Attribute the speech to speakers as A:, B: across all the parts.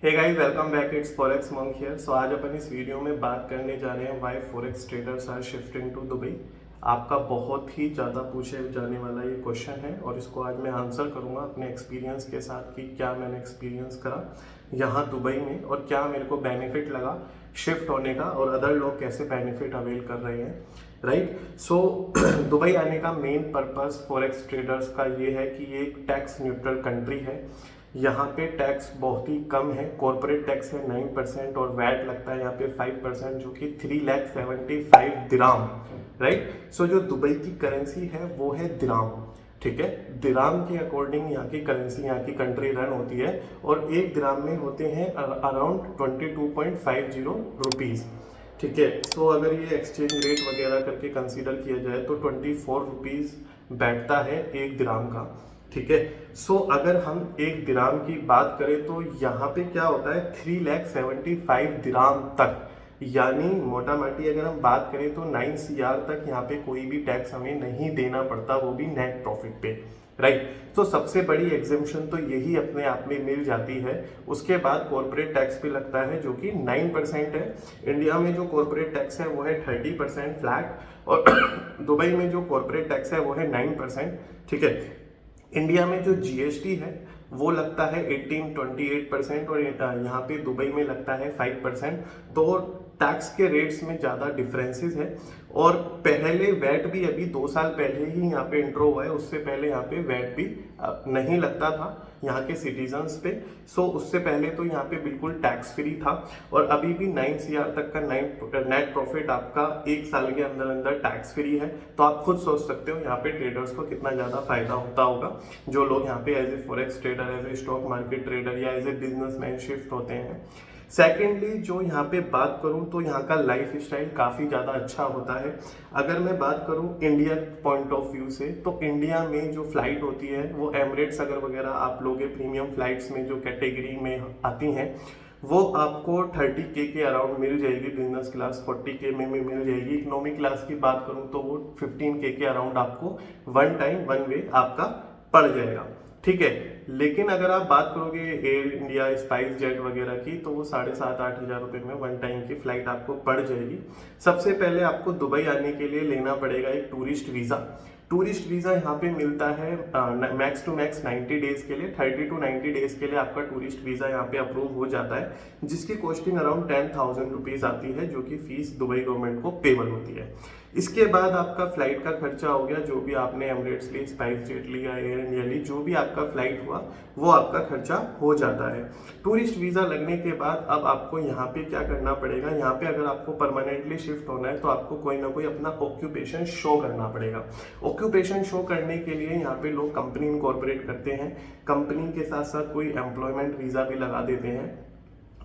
A: Hey guys, welcome back. It's forex monk here. So आज अपन इस वीडियो में बात करने जा रहे हैं why forex traders are shifting to Dubai. आपका बहुत ही ज़्यादा पूछे जाने वाला ये क्वेश्चन है और इसको आज मैं आंसर करूंगा अपने एक्सपीरियंस के साथ कि क्या मैंने एक्सपीरियंस करा यहाँ दुबई में और क्या मेरे को बेनिफिट लगा शिफ्ट होने का और अदर लोग कैसे बेनिफिट अवेल कर रहे हैं। राइट। सो दुबई आने का मेन पर्पस फॉरेक्स ट्रेडर्स का ये है कि ये एक टैक्स न्यूट्रल कंट्री है। यहाँ पे टैक्स बहुत ही कम है। कॉर्पोरेट टैक्स है 9% और वैट लगता है यहाँ पे 5%, जो कि 3,75,000 दिराम। राइट। सो जो दुबई की करेंसी है वो है दिराम। ठीक है, दिराम के अकॉर्डिंग यहाँ की करेंसी, यहाँ की कंट्री रन होती है और एक दिराम में होते हैं अराउंड 22.50 रुपीज़। ठीक है। सो अगर ये एक्सचेंज रेट वगैरह करके कंसीडर किया जाए तो 24 रुपीज़ बैठता है एक दिराम का। ठीक है। सो अगर हम एक दिराम की बात करें तो यहाँ पे क्या होता है 3,75,000 दिराम तक, यानी मोटा माटी अगर हम बात करें तो 9 CR तक यहाँ पे कोई भी टैक्स हमें नहीं देना पड़ता, वो भी नेट प्रॉफिट पे। राइट। तो सबसे बड़ी एग्जेम्पशन तो यही अपने आप में मिल जाती है। उसके बाद कॉर्पोरेट टैक्स भी लगता है जो कि 9% है। इंडिया में जो कॉर्पोरेट टैक्स है वो है 30% फ्लैट और दुबई में जो कॉर्पोरेट टैक्स है वो है 9%। ठीक है। इंडिया में जो जीएसटी है वो लगता है 18-28% और यहाँ पे दुबई में लगता है 5%। तो टैक्स के रेट्स में ज़्यादा डिफरेंसेस है। और पहले वैट भी अभी 2 साल पहले ही यहाँ पे इंट्रो हुआ है, उससे पहले यहाँ पे वैट भी नहीं लगता था यहाँ के सिटीजन्स पे। सो उससे पहले तो यहाँ पे बिल्कुल टैक्स फ्री था और अभी भी 9 CR तक का नेट प्रॉफिट आपका 1 साल के अंदर अंदर टैक्स फ्री है। तो आप खुद सोच सकते हो यहाँ पे ट्रेडर्स को कितना ज़्यादा फायदा होता होगा, जो लोग यहाँ पे as a forex trader, as a stock market trader या एज ए बिजनेसमैन शिफ्ट होते हैं। सेकेंडली जो यहाँ पे बात करूँ तो यहाँ का लाइफ स्टाइल काफ़ी ज़्यादा अच्छा होता है। अगर मैं बात करूँ इंडिया पॉइंट ऑफ व्यू से तो इंडिया में जो फ्लाइट होती है वो एमिरेट्स अगर वगैरह आप लोग प्रीमियम फ्लाइट्स में जो कैटेगरी में आती हैं वो आपको 30K के अराउंड मिल जाएगी। बिजनेस क्लास 40K में भी मिल जाएगी। इकोनॉमिक क्लास की बात करूँ तो वो 15K के अराउंड आपको वन टाइम वन वे आपका पड़ जाएगा। ठीक है। लेकिन अगर आप बात करोगे एयर इंडिया, स्पाइस जेट वगैरह की तो वो 7,500-8 हज़ार रुपये में वन टाइम की फ्लाइट आपको पड़ जाएगी। सबसे पहले आपको दुबई आने के लिए लेना पड़ेगा एक टूरिस्ट वीज़ा। टूरिस्ट वीज़ा यहाँ पे मिलता है मैक्स टू मैक्स 90 डेज़ के लिए। 30 to 90 डेज़ के लिए आपका टूरिस्ट वीज़ा यहाँ पे अप्रूव हो जाता है, जिसकी कॉस्टिंग अराउंड 10,000 रुपीज़ आती है, जो कि फीस दुबई गवर्नमेंट को पेबल होती है। इसके बाद आपका फ्लाइट का खर्चा हो गया, जो भी आपने एमिरेट्स ली, स्पाइस जेट ली या एयर इंडिया ली, जो भी आपका फ्लाइट हुआ वो आपका खर्चा हो जाता है। टूरिस्ट वीज़ा लगने के बाद अब आपको यहाँ पे क्या करना पड़ेगा, यहाँ पे अगर आपको परमानेंटली शिफ्ट होना है तो आपको कोई ना कोई अपना ऑक्यूपेशन शो करना पड़ेगा। ऑक्यूपेशन शो करने के लिए यहाँ पे लोग कंपनी इनकॉर्पोरेट करते हैं, कंपनी के साथ साथ कोई एम्प्लॉयमेंट वीज़ा भी लगा देते हैं।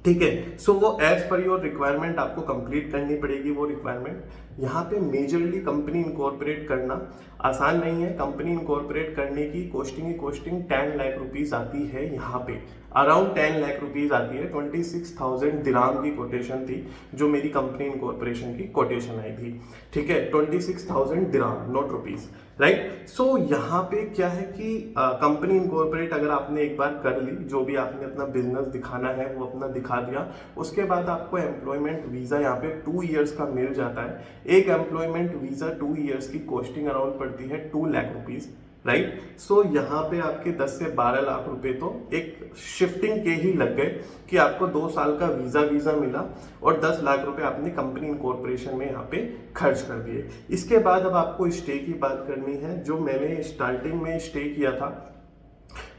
A: ठीक है। सो वो एज पर योर रिक्वायरमेंट आपको कंप्लीट करनी पड़ेगी। वो रिक्वायरमेंट यहाँ पे मेजरली कंपनी इनकॉर्पोरेट करना आसान नहीं है। कंपनी इनकॉर्पोरेट करने की कॉस्टिंग 10 लाख रुपीज़ आती है। यहाँ पे अराउंड 10 लाख रुपीज़ आती है। 26,000 दिराम की कोटेशन थी जो मेरी कंपनी इनकॉर्पोरेशन की कोटेशन आई थी। ठीक है। 26,000 दिराम, नॉट रुपीज़। राइट। सो यहाँ पे क्या है कि कंपनी इनकॉर्पोरेट अगर आपने एक बार कर ली, जो भी आपने अपना बिजनेस दिखाना है वो अपना दिखा दिया, उसके बाद आपको एम्प्लॉयमेंट वीज़ा यहाँ पे 2 ईयर्स का मिल जाता है। एक एम्प्लॉयमेंट वीज़ा 2 ईयर्स की कॉस्टिंग अराउंड पड़ती है 2 लाख रुपीज़। राइट। सो यहाँ पे आपके 10 से 12 लाख रुपए तो एक शिफ्टिंग के ही लग गए कि आपको 2 साल का वीज़ा मिला और 10 लाख रुपए आपने कंपनी इनकॉर्पोरेशन में यहाँ पे खर्च कर दिए। इसके बाद अब आपको स्टे की बात करनी है। जो मैंने स्टार्टिंग में स्टे किया था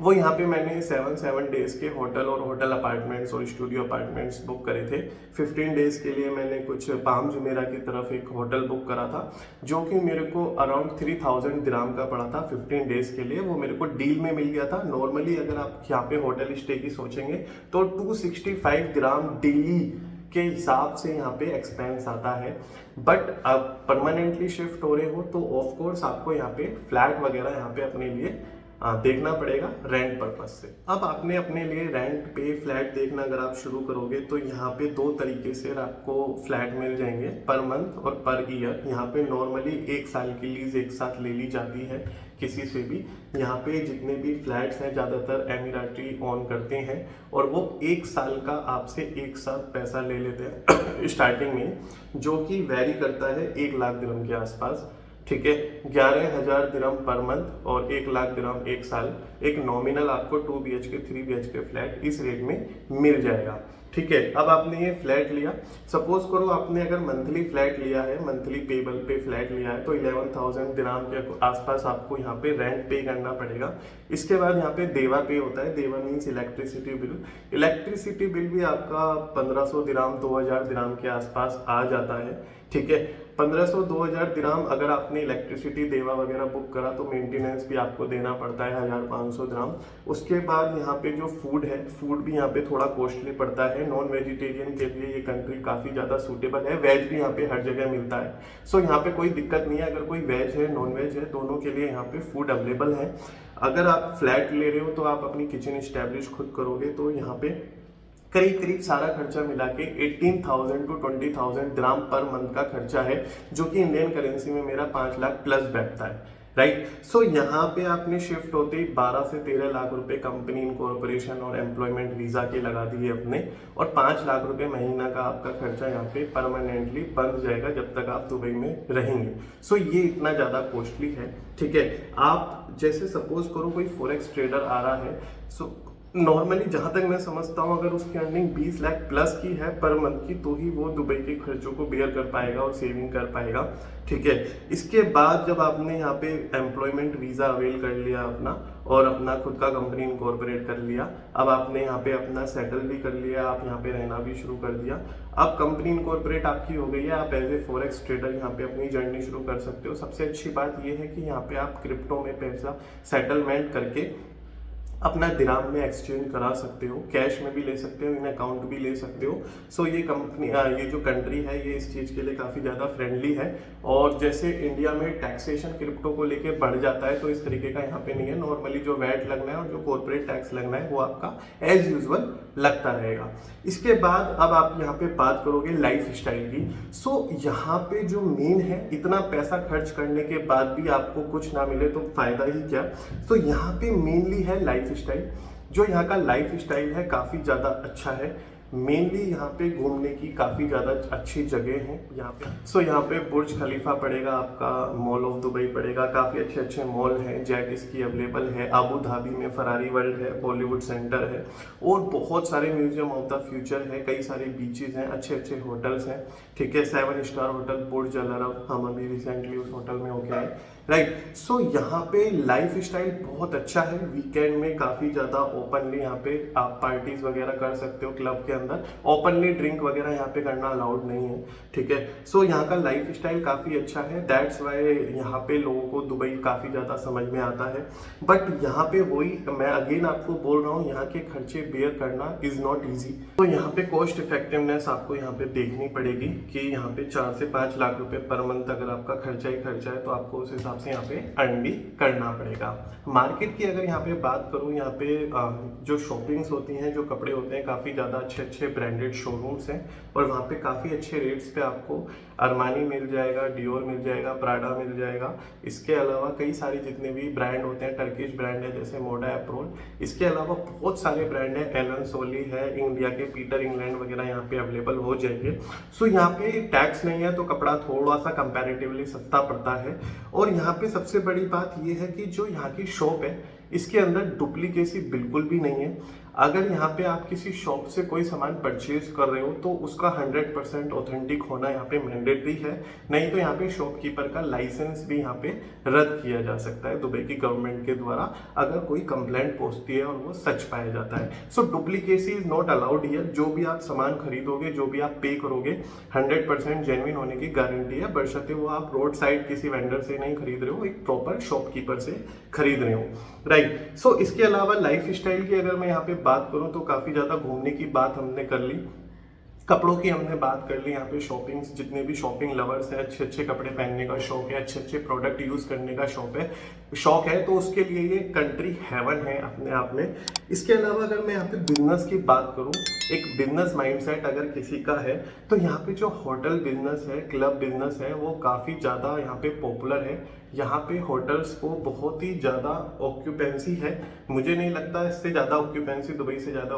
A: वो यहाँ पे मैंने 7 डेज़ के होटल और होटल अपार्टमेंट्स और स्टूडियो अपार्टमेंट्स बुक करे थे। 15 डेज़ के लिए मैंने कुछ पाम जुमेरा की तरफ एक होटल बुक करा था, जो कि मेरे को अराउंड 3,000 दिराम का पड़ा था 15 डेज़ के लिए। वो मेरे को डील में मिल गया था। नॉर्मली अगर आप यहाँ पे होटल स्टे की सोचेंगे तो 265 दिराम डेली के हिसाब से यहाँ पे एक्सपेंस आता है। बट अब परमानेंटली शिफ्ट हो रहे हो तो ऑफ कोर्स आपको यहाँ पे फ्लैट वगैरह यहाँ पे अपने लिए देखना पड़ेगा रेंट पर्पज से। अब आपने अपने लिए रेंट पे फ्लैट देखना अगर आप शुरू करोगे तो यहाँ पे दो तरीके से आपको फ्लैट मिल जाएंगे, पर मंथ और पर ईयर। यहाँ पे नॉर्मली 1 साल की लीज एक साथ ले ली जाती है किसी से भी। यहाँ पे जितने भी फ्लैट्स हैं ज़्यादातर एमिराटी ऑन करते हैं और वो 1 साल का आपसे एक साथ पैसा ले लेते हैं स्टार्टिंग में, जो कि वैरी करता है 1 लाख दिरहम के आसपास। ठीक है, 11,000 दिरहम पर मंथ और 1 लाख दिरहम एक साल। एक नॉमिनल आपको 2 BHK 3 BHK फ्लैट इस रेट में मिल जाएगा। ठीक है, अब आपने ये फ्लैट लिया, सपोज करो आपने अगर मंथली फ्लैट लिया है, मंथली पेबल पे फ्लैट लिया है, तो 11,000 दिरहम के आसपास आपको यहाँ पे रेंट पे करना पड़ेगा। इसके बाद यहाँ पे देवा पे होता है। देवा means electricity bill. Electricity bill भी आपका 1500 दिरहम 2000 दिरहम के आसपास आ जाता है। ठीक है, 1500-2000 दिरहम अगर आपने इलेक्ट्रिसिटी देवा वगैरह बुक करा तो मेंटेनेंस भी आपको देना पड़ता है 1500 दिरहम। उसके बाद यहाँ पे जो फूड है, फूड भी यहाँ पे थोड़ा कॉस्टली पड़ता है। नॉन वेजिटेरियन के लिए ये कंट्री काफ़ी ज़्यादा सूटेबल है। वेज भी यहाँ पे हर जगह मिलता है, सो यहाँ पे कोई दिक्कत नहीं है। अगर कोई वेज है नॉन वेज है दोनों के लिए यहाँ पे फूड अवेलेबल है। अगर आप फ्लैट ले रहे हो तो आप अपनी किचन इस्टेब्लिश खुद करोगे तो यहाँ पे करीब सारा खर्चा मिला के 18,000 to 20,000 दिरहम पर मंथ का खर्चा है, जो कि इंडियन करेंसी में मेरा 5 लाख प्लस बैठता है। राइट, सो यहाँ पे आपने शिफ्ट होते ही 12 से 13 लाख रुपए कंपनी इनकॉर्पोरेशन और एम्प्लॉयमेंट वीजा के लगा दिए अपने, और 5 लाख रुपए महीना का आपका खर्चा यहाँ पे परमानेंटली बंद जाएगा जब तक आप दुबई में रहेंगे। सो ये इतना ज़्यादा कॉस्टली है। ठीक है, आप जैसे सपोज करो कोई फॉरेक्स ट्रेडर आ रहा है, सो नॉर्मली जहाँ तक मैं समझता हूँ अगर उसकी अर्निंग 20 लाख प्लस की है पर मंथ की, तो ही वो दुबई के खर्चों को बेयर कर पाएगा और सेविंग कर पाएगा। ठीक है, इसके बाद जब आपने यहाँ पे एम्प्लॉयमेंट वीज़ा अवेल कर लिया अपना और अपना खुद का कंपनी इनकॉर्पोरेट कर लिया, अब आपने यहाँ पे अपना सेटल भी कर लिया, आप यहाँ पे रहना भी शुरू कर दिया, अब कंपनी इनकॉर्पोरेट आपकी हो गई है, आप एज ए फॉरेक्स ट्रेडर यहाँ पे अपनी जर्नी शुरू कर सकते हो। सबसे अच्छी बात यह है कि यहाँ पे आप क्रिप्टो में पैसा सेटलमेंट करके अपना दिरहम में एक्सचेंज करा सकते हो, कैश में भी ले सकते हो, इन अकाउंट भी ले सकते हो। सो ये कंपनी ये जो कंट्री है ये इस चीज़ के लिए काफ़ी ज़्यादा फ्रेंडली है। और जैसे इंडिया में टैक्सेशन क्रिप्टो को लेके बढ़ जाता है तो इस तरीके का यहाँ पे नहीं है। नॉर्मली जो वैट लगना है और जो कॉर्पोरेट टैक्स लगना है वो आपका एज यूजुअल लगता रहेगा। इसके बाद अब आप यहाँ पे बात करोगे लाइफ स्टाइल की। सो यहाँ पे जो मेन है, इतना पैसा खर्च करने के बाद भी आपको कुछ ना मिले तो फायदा ही क्या। तो यहाँ पे मेनली है लाइफ स्टाइल। जो यहाँ का लाइफ स्टाइल है काफ़ी ज़्यादा अच्छा है। मेनली यहाँ पे घूमने की काफ़ी ज़्यादा अच्छी जगह है यहाँ पे। सो यहाँ पे बुर्ज खलीफा पड़ेगा आपका, मॉल ऑफ दुबई पड़ेगा, काफ़ी अच्छे अच्छे मॉल हैं, जेट इसकी अवेलेबल है, अबू धाबी में फरारी वर्ल्ड है, बॉलीवुड सेंटर है, और बहुत सारे म्यूजियम ऑफ द फ्यूचर है, कई सारे बीचेस हैं, अच्छे अच्छे होटल्स हैं। ठीक है, 7 स्टार होटल बुर्ज अल अरब, हम अभी रिसेंटली उस होटल में होके आए। राइट, सो यहाँ पे लाइफ स्टाइल बहुत अच्छा है। वीकेंड में काफ़ी ज़्यादा ओपनली यहाँ पे आप पार्टीज वगैरह कर सकते हो क्लब के अंदर। ओपनली ड्रिंक वगैरह यहाँ पे करना अलाउड नहीं है। ठीक है, सो यहाँ का लाइफ स्टाइल काफ़ी अच्छा है। दैट्स वाई यहाँ पे लोगों को दुबई काफ़ी ज़्यादा समझ में आता है। बट यहाँ पे वही मैं अगेन आपको बोल रहा हूँ, यहाँ के खर्चे बेयर करना इज़ नॉट ईजी। तो यहाँ पे कॉस्ट इफेक्टिवनेस आपको यहाँ पे देखनी पड़ेगी कि यहाँ पे 4 से 5 लाख रुपए पर मंथ अगर आपका खर्चा ही खर्चा है तो आपको उस हिसाब से यहाँ पे अर्न भी करना पड़ेगा। मार्केट की अगर यहाँ पे बात करूँ, यहाँ पे जो शॉपिंग्स होती हैं, जो कपड़े होते हैं, काफ़ी ज़्यादा अच्छे अच्छे ब्रांडेड शोरूम्स हैं और वहाँ पे काफ़ी अच्छे रेट्स पे आपको अरमानी मिल जाएगा, डियोर मिल जाएगा, प्राडा मिल जाएगा। इसके अलावा कई सारे जितने भी ब्रांड होते हैं, टर्किश ब्रांड है जैसे मोडा अप्रोल, इसके अलावा बहुत सारे ब्रांड है, एलन सोली है, इंडिया के पीटर इंग्लैंड वगैरह यहाँ पे अवेलेबल हो जाएंगे। सो यहाँ पे टैक्स नहीं है तो कपड़ा थोड़ा सा कंपैरेटिवली सस्ता पड़ता है। और यहाँ पे सबसे बड़ी बात यह है कि जो यहाँ की शॉप है इसके अंदर डुप्लीकेसी बिल्कुल भी नहीं है। अगर यहाँ पे आप किसी शॉप से कोई सामान परचेज कर रहे हो तो उसका 100% ऑथेंटिक होना यहाँ पे मैंडेटरी है, नहीं तो यहाँ पे शॉपकीपर का लाइसेंस भी यहाँ पे रद्द किया जा सकता है दुबई की गवर्नमेंट के द्वारा अगर कोई कंप्लेंट पहुंचती है और वो सच पाया जाता है। So duplicacy is not allowed here. जो भी आप सामान खरीदोगे, जो भी आप पे करोगे, 100% जेन्युइन होने की गारंटी है, बशर्ते वो आप रोड साइड किसी वेंडर से नहीं खरीद रहे हो, एक प्रॉपर शॉपकीपर से खरीद रहे हो। राइट, सो इसके अलावा लाइफ स्टाइल की अगर मैं यहाँ पे बात करूँ तो काफ़ी ज़्यादा घूमने की बात हमने कर ली। कपड़ों की हमने बात कर ली। यहाँ पे शॉपिंग, जितने भी शॉपिंग लवर्स हैं, अच्छे अच्छे कपड़े पहनने का शौक है, अच्छे अच्छे प्रोडक्ट यूज़ करने का शौक है, तो उसके लिए ये कंट्री हेवन है अपने आप में। इसके अलावा अगर मैं यहाँ पे बिजनेस की बात करूँ, एक बिजनेस माइंडसेट अगर किसी का है, तो यहाँ पे जो होटल बिजनेस है, क्लब बिजनेस है, वो काफ़ी ज़्यादा यहाँ पे पॉपुलर है। यहाँ पे होटल्स को बहुत ही ज़्यादा ऑक्यूपेंसी है। मुझे नहीं लगता इससे ज़्यादा ऑक्यूपेंसी, दुबई से ज़्यादा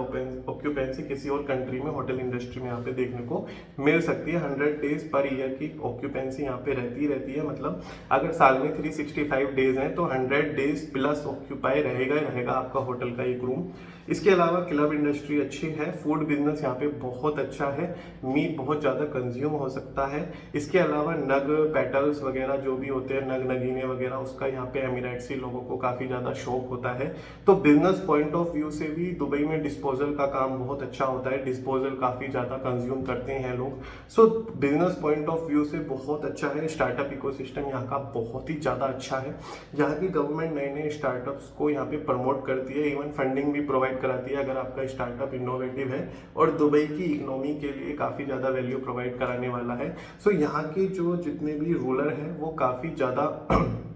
A: ऑक्यूपेंसी किसी और कंट्री में होटल इंडस्ट्री में यहाँ पे देखने को मिल सकती है। 100 डेज पर ईयर की ऑक्यूपेंसी यहाँ पे रहती है। मतलब अगर साल में 365 डेज हैं तो 100 डेज प्लस ऑक्यूपाई रहेगा आपका होटल का एक रूम। इसके अलावा क्लब इंडस्ट्री अच्छी है, फूड बिजनेस यहाँ पे बहुत अच्छा है, मीट बहुत ज़्यादा कंज्यूम हो सकता है। इसके अलावा नग पेटल्स वगैरह जो भी होते हैं, नग नगीने वगैरह, उसका यहाँ पे एमिरेट्सी लोगों को काफ़ी ज़्यादा शौक होता है। तो बिजनेस पॉइंट ऑफ व्यू से भी दुबई में डिस्पोजल का काम बहुत अच्छा होता है, डिस्पोजल काफ़ी ज़्यादा कंज्यूम करते हैं लोग। सो बिजनेस पॉइंट ऑफ व्यू से बहुत अच्छा है। स्टार्टअप इकोसिस्टम यहाँ का बहुत ही ज़्यादा अच्छा है। यहाँ की गवर्नमेंट नए नए स्टार्टअप्स को यहाँ पे प्रमोट करती है, इवन फंडिंग भी प्रोवाइड कराती है अगर आपका स्टार्टअप इनोवेटिव है, और दुबई की इकोनॉमी के लिए काफ़ी ज़्यादा वैल्यू प्रोवाइड कराने वाला है। सो यहाँ के जो जितने भी रूलर हैं वो काफ़ी ज़्यादा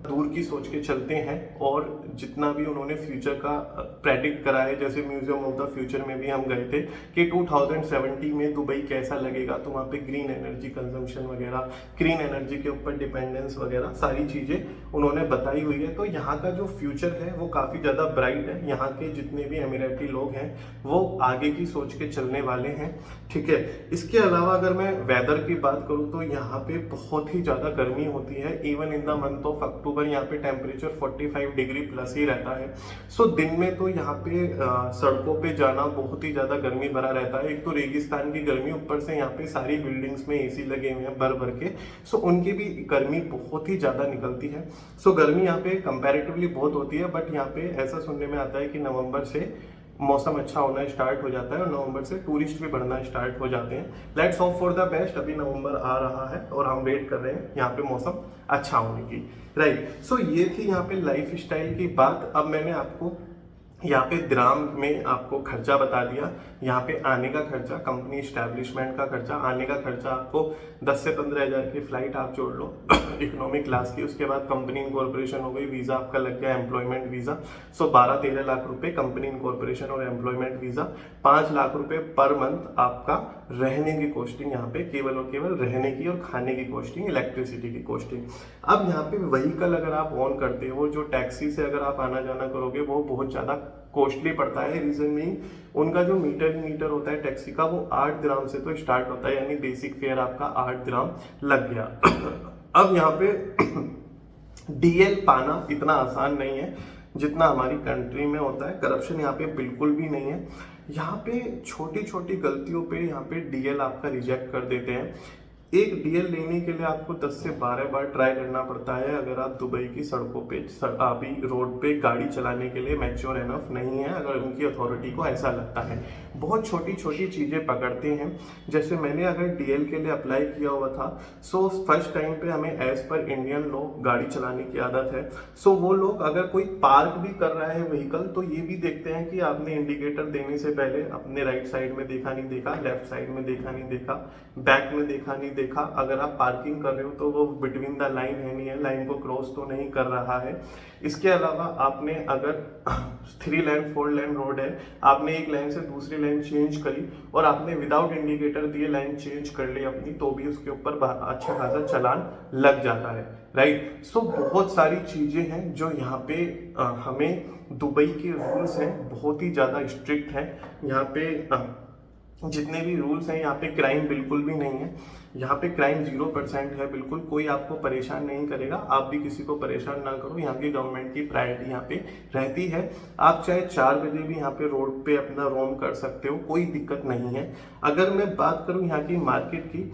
A: दूर की सोच के चलते हैं, और जितना भी उन्होंने फ्यूचर का प्रेडिक्ट करा है, जैसे म्यूजियम ऑफ द फ्यूचर में भी हम गए थे कि 2070 में दुबई कैसा लगेगा, तो वहाँ पे ग्रीन एनर्जी कंजम्पशन वगैरह, ग्रीन एनर्जी के ऊपर डिपेंडेंस वगैरह सारी चीज़ें उन्होंने बताई हुई है। तो यहाँ का जो फ्यूचर है वो काफ़ी ज़्यादा ब्राइट है। यहाँ के जितने भी एमिरेटी लोग हैं वो आगे की सोच के चलने वाले हैं, ठीक है। इसके अलावा अगर मैं वेदर की बात करूँ तो यहाँ पे बहुत ही ज़्यादा गर्मी होती है। Even in the month of October यहाँ पे टेम्परेचर 45 डिग्री प्लस ही रहता है। सो दिन में तो यहाँ पे सड़कों पे जाना बहुत ही ज़्यादा गर्मी भरा रहता है। एक तो रेगिस्तान की गर्मी, ऊपर से यहाँ पे सारी बिल्डिंग्स में एसी लगे हुए हैं भर भर के, सो उनकी भी गर्मी बहुत ही ज़्यादा निकलती है। सो गर्मी यहाँ पे कंपैरेटिवली बहुत होती है, बट यहाँ पे ऐसा सुनने में आता है कि नवंबर से मौसम अच्छा होना स्टार्ट हो जाता है, और नवंबर से टूरिस्ट भी बढ़ना स्टार्ट हो जाते हैं। Let's hope for the best. अभी नवंबर आ रहा है और हम वेट कर रहे हैं यहाँ पे मौसम अच्छा होने की, राइट। सो ये थी यहाँ पे लाइफ स्टाइल की बात। अब मैंने आपको यहाँ पे दिराम में आपको खर्चा बता दिया। यहाँ पे आने का खर्चा, कंपनी इस्टेब्लिशमेंट का खर्चा, आने का खर्चा आपको 10 से 15 हज़ार की फ्लाइट आप जोड़ लो इकोनॉमिक क्लास की। उसके बाद कंपनी इनकॉर्पोरेशन हो गई, वीज़ा आपका लग गया एम्प्लॉयमेंट वीज़ा। सो 12-13 लाख रुपए कंपनी इनकॉर्पोरेशन और एम्प्लॉयमेंट वीज़ा। 5 लाख रुपए पर मंथ आपका रहने की कॉस्टिंग, यहाँ पे केवल और केवल रहने की और खाने की कॉस्टिंग, इलेक्ट्रिसिटी की कॉस्टिंग। अब यहाँ पे व्हीकल अगर आप ऑन करते हो, जो टैक्सी से अगर आप आना जाना करोगे, वो बहुत ज़्यादा कॉस्टली पड़ता है। रीजन मीन उनका जो मीटर होता है टैक्सी का, वो 8 दिराम से तो स्टार्ट होता है, यानी बेसिक फेयर आपका 8 दिराम लग गया। अब यहाँ पे डीएल पाना इतना आसान नहीं है जितना हमारी कंट्री में होता है। करप्शन यहाँ पे बिल्कुल भी नहीं है। यहाँ पे छोटी छोटी गलतियों पे यहाँ पे डीएल आपका रिजेक्ट कर देते हैं। एक डीएल लेने के लिए आपको 10 से 12 बार ट्राई करना पड़ता है अगर आप दुबई की सड़कों पे, अभी रोड पे गाड़ी चलाने के लिए मैच्योर एनफ नहीं है, अगर उनकी अथॉरिटी को ऐसा लगता है। बहुत छोटी छोटी चीज़ें पकड़ते हैं। जैसे मैंने अगर डीएल के लिए अप्लाई किया हुआ था, सो फर्स्ट टाइम पे हमें एज पर इंडियन लोग गाड़ी चलाने की आदत है। सो वो लोग अगर कोई पार्क भी कर रहा है व्हीकल, तो ये भी देखते हैं कि आपने इंडिकेटर देने से पहले अपने राइट साइड में देखा नहीं देखा, लेफ्ट साइड में देखा नहीं देखा, बैक में देखा नहीं देखा। अगर आप पार्किंग कर रहे हो तो वो बिटवीन द लाइन है नहीं है, लाइन को क्रॉस तो नहीं कर रहा है। इसके अलावा आपने अगर 3 लेन 4 लेन रोड है, आपने एक लाइन से दूसरी लाइन चेंज करी और आपने विदाउट इंडिकेटर दिए लाइन चेंज कर ली अपनी, तो भी उसके ऊपर अच्छा खासा चालान लग जाता है, राइट। सो बहुत सारी चीजें हैं जो यहाँ पे हमें, दुबई के रूल्स हैं बहुत ही ज्यादा स्ट्रिक्ट हैं। यहाँ पे जितने भी रूल्स हैं, यहाँ पे क्राइम बिल्कुल भी नहीं है। यहाँ पे क्राइम 0% है, बिल्कुल कोई आपको परेशान नहीं करेगा, आप भी किसी को परेशान ना करो। यहाँ की गवर्नमेंट की प्रायोरिटी यहाँ पे रहती है। आप चाहे 4 बजे भी यहाँ पे रोड पे अपना रोम कर सकते हो, कोई दिक्कत नहीं है। अगर मैं बात करूँ यहाँ की मार्केट की,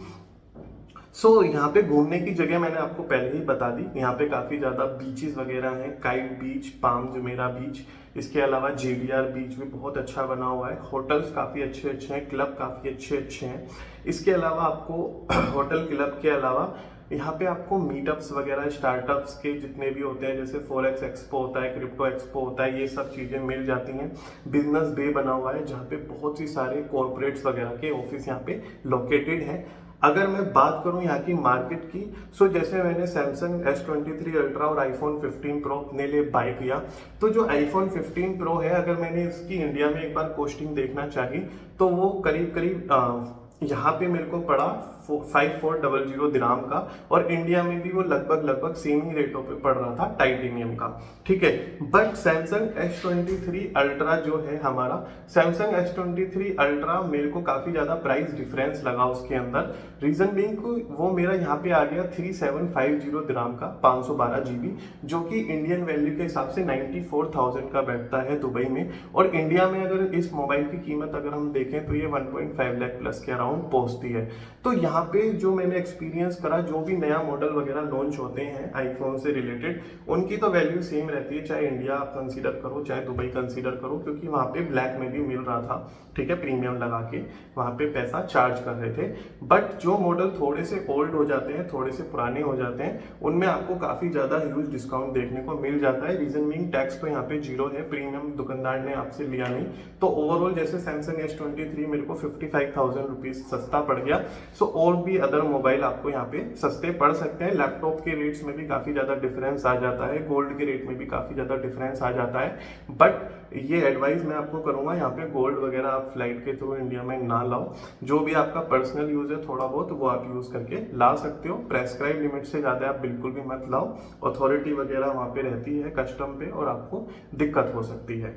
A: सो यहाँ पे घूमने की जगह मैंने आपको पहले ही बता दी। यहाँ पे काफ़ी ज़्यादा बीचेस वगैरह हैं, काइट बीच, पाम जुमेरा बीच, इसके अलावा जेडीआर बीच भी बहुत अच्छा बना हुआ है। होटल्स काफ़ी अच्छे हैं, क्लब काफ़ी अच्छे हैं। इसके अलावा आपको होटल क्लब के अलावा यहाँ पे आपको मीटअप्स वगैरह स्टार्टअप्स के जितने भी होते हैं, जैसे फॉरेक्स एक्सपो होता है, क्रिप्टो एक्सपो होता है, ये सब चीज़ें मिल जाती हैं। बिजनेस बे बना हुआ है जहाँ पे बहुत ही सारे कॉरपोरेट्स वगैरह के ऑफिस यहाँ पे लोकेटेड हैं। अगर मैं बात करूं यहाँ की मार्केट की, सो जैसे मैंने सैमसंग S23 अल्ट्रा और आईफोन 15 प्रो अपने लिए बाय किया, तो जो आईफोन 15 प्रो है, अगर मैंने इसकी इंडिया में एक बार कॉस्टिंग देखना चाहिए तो वो करीब करीब यहाँ पे मेरे को पड़ा 5400 दिराम का, और इंडिया में भी वो लगभग सेम ही रेटों पे पड़ रहा था टाइटेनियम का, ठीक है। बट सैमसंग S23 अल्ट्रा जो है हमारा, सैमसंग S23 अल्ट्रा मेरे को काफी ज्यादा प्राइस डिफरेंस लगा उसके अंदर। रीजन बीइंग वो मेरा यहाँ पे आ गया 3750 दिराम का 512 GB, जो कि इंडियन वैल्यू के हिसाब से 94,000 का बैठता है दुबई में। और इंडिया में अगर इस मोबाइल की कीमत अगर हम देखें तो ये 1.5 लाख प्लस के अराउंड पहुंचती है। तो यहाँ पे जो मैंने एक्सपीरियंस करा, जो भी नया मॉडल वगैरह लॉन्च होते हैं आईफोन से रिलेटेड, उनकी तो वैल्यू सेम रहती है, चाहे इंडिया आप कंसीडर करो चाहे दुबई कंसीडर करो, क्योंकि वहाँ पे ब्लैक में भी मिल रहा था, ठीक है, प्रीमियम लगा के वहाँ पे पैसा चार्ज कर रहे थे। बट जो मॉडल थोड़े से ओल्ड हो जाते हैं, थोड़े से पुराने हो जाते हैं, उनमें आपको काफी ज्यादा ह्यूज डिस्काउंट देखने को मिल जाता है। रीजन मीन टैक्स तो यहाँ पे 0 है, प्रीमियम दुकानदार ने आपसे लिया नहीं। तो ओवरऑल जैसे सैमसंग S23 मेरे को 55,000 रुपीज सस्ता पड़ गया। सो और भी अदर मोबाइल आपको यहाँ पे सस्ते पड़ सकते हैं। लैपटॉप के रेट्स में भी काफी ज्यादा डिफरेंस आ जाता है, गोल्ड के रेट में भी काफी ज्यादा डिफरेंस आ जाता है। बट ये एडवाइस मैं आपको करूंगा, यहाँ पे गोल्ड वगैरह आप फ्लाइट के थ्रू इंडिया में ना लाओ। जो भी आपका पर्सनल यूज है थोड़ा बहुत, वो आप यूज करके ला सकते हो। प्रेस्क्राइब लिमिट से ज्यादा आप बिल्कुल भी मत लाओ, अथॉरिटी वगैरह वहां पे रहती है कस्टम पे, और आपको दिक्कत हो सकती है,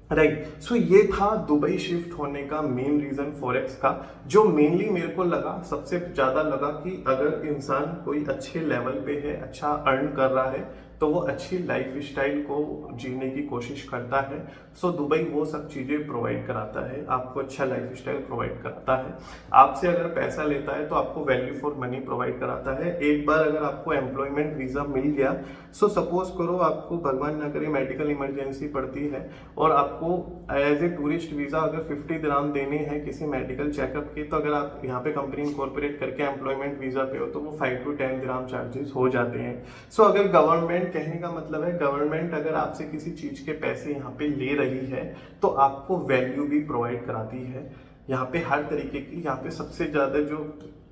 A: राइट। सो ये था दुबई शिफ्ट होने का मेन रीजन फॉरेक्स का। जो मेनली मेरे को लगा, सबसे ज्यादा लगा कि अगर इंसान कोई अच्छे लेवल पे है, अच्छा अर्न कर रहा है, तो वो अच्छी लाइफ स्टाइल को जीने की कोशिश करता है। सो दुबई वो सब चीजें प्रोवाइड कराता है, आपको अच्छा लाइफ स्टाइल प्रोवाइड कराता है। आपसे अगर पैसा लेता है तो आपको वैल्यू फॉर मनी प्रोवाइड कराता है। एक बार अगर आपको एम्प्लॉयमेंट वीजा मिल गया, सो सपोज करो आपको भगवान ना करे मेडिकल इमरजेंसी पड़ती है, और आपको एज ए टूरिस्ट वीजा अगर 50 दिराम देने हैं किसी मेडिकल चेकअप के, तो अगर आप यहाँ पे कंपनी इनकॉर्पोरेट करके एम्प्लॉयमेंट वीजा पे हो तो वो 5 to 10 दिराम चार्जेस हो जाते हैं। सो अगर गवर्नमेंट, कहने का मतलब है गवर्नमेंट अगर आपसे किसी चीज के पैसे यहाँ पे ले रही है तो आपको वैल्यू भी प्रोवाइड कराती है यहाँ पे हर तरीके की। यहाँ पे सबसे ज्यादा जो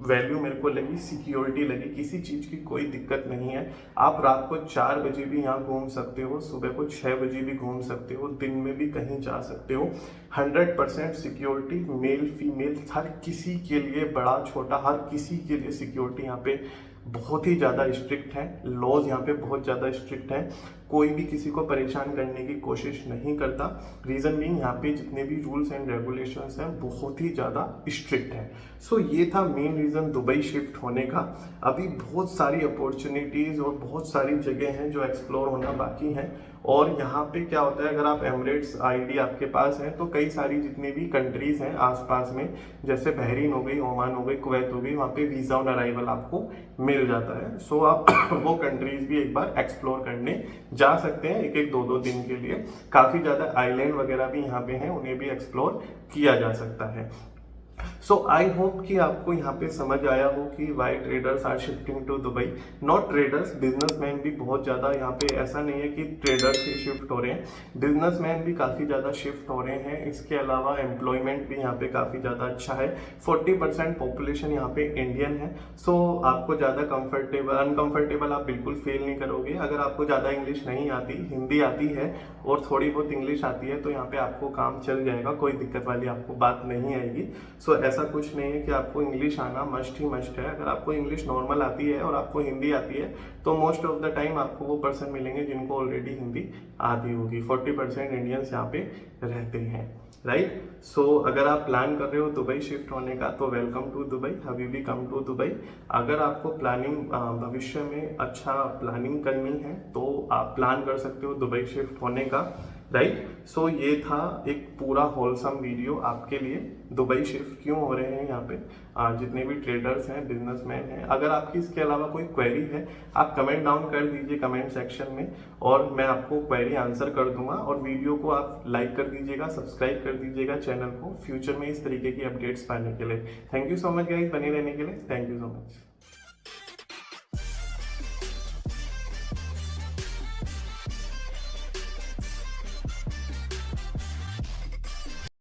A: वैल्यू मेरे को लगी, सिक्योरिटी लगी। किसी चीज की कोई दिक्कत नहीं है, आप रात को 4 बजे भी यहाँ घूम सकते हो, सुबह को 6 बजे भी घूम सकते हो, दिन में भी कहीं जा सकते हो। 100% सिक्योरिटी, मेल फीमेल हर किसी के लिए, बड़ा छोटा हर किसी के लिए सिक्योरिटी यहाँ पे बहुत ही ज़्यादा स्ट्रिक्ट है। लॉज यहाँ पे बहुत ज़्यादा स्ट्रिक्ट है, कोई भी किसी को परेशान करने की कोशिश नहीं करता। रीज़न बीइंग यहाँ पे जितने भी रूल्स एंड रेगुलेशंस हैं बहुत ही ज़्यादा स्ट्रिक्ट हैं। सो ये था मेन रीज़न दुबई शिफ्ट होने का। अभी बहुत सारी अपॉर्चुनिटीज़ और बहुत सारी जगह हैं जो एक्सप्लोर होना बाकी हैं। और यहाँ पे क्या होता है, अगर आप एमिरेट्स आईडी आपके पास है तो कई सारी जितनी भी कंट्रीज हैं आसपास में, जैसे बहरीन हो गई, ओमान हो गई, कुवैत हो गई, वहाँ पे वीज़ा ऑन अराइवल आपको मिल जाता है। सो आप वो कंट्रीज भी एक बार एक्सप्लोर करने जा सकते हैं, एक 2-2 दिन के लिए। काफ़ी ज़्यादा आइलैंड वगैरह भी यहाँ पे हैं, उन्हें भी एक्सप्लोर किया जा सकता है। सो आई होप कि आपको यहाँ पे समझ आया हो कि why traders are shifting to Dubai. Not traders, businessman भी बहुत ज़्यादा यहाँ पे, ऐसा नहीं है कि ट्रेडर्स ही शिफ्ट हो रहे हैं, बिजनेसमैन भी काफ़ी ज़्यादा शिफ्ट हो रहे हैं। इसके अलावा एम्प्लॉयमेंट भी यहाँ पे काफ़ी ज़्यादा अच्छा है। 40% पॉपुलेशन यहाँ पे इंडियन है। सो आपको ज़्यादा कंफर्टेबल, अनकंफर्टेबल आप बिल्कुल फील नहीं करोगे। अगर आपको ज़्यादा इंग्लिश नहीं आती, हिंदी आती है और थोड़ी बहुत इंग्लिश आती है, तो यहाँ पे आपको काम चल जाएगा, कोई दिक्कत वाली आपको बात नहीं आएगी। सो ऐसा कुछ नहीं है कि आपको इंग्लिश आना मस्ट ही मस्ट है। अगर आपको इंग्लिश नॉर्मल आती है और आपको हिंदी आती है तो मोस्ट ऑफ द टाइम आपको वो पर्सन मिलेंगे जिनको ऑलरेडी हिंदी आती होगी। 40% इंडियंस यहाँ पे रहते हैं, राइट। सो अगर आप प्लान कर रहे हो दुबई शिफ्ट होने का तो वेलकम टू दुबई, हबीबी कम टू दुबई। अगर आपको प्लानिंग भविष्य में अच्छा प्लानिंग करनी है तो आप प्लान कर सकते हो दुबई शिफ्ट होने का, राइट। सो ये था एक पूरा होलसम वीडियो आपके लिए, दुबई शिफ्ट क्यों हो रहे हैं यहाँ पे जितने भी ट्रेडर्स हैं, बिजनेसमैन हैं। अगर आपकी इसके अलावा कोई क्वेरी है आप कमेंट डाउन कर दीजिए कमेंट सेक्शन में, और मैं आपको क्वेरी आंसर कर दूंगा। और वीडियो को आप लाइक कर दीजिएगा, सब्सक्राइब कर दीजिएगा चैनल को, फ्यूचर में इस तरीके की अपडेट्स पाने के लिए। Thank you so much guys, बने रहने के लिए। Thank you so much.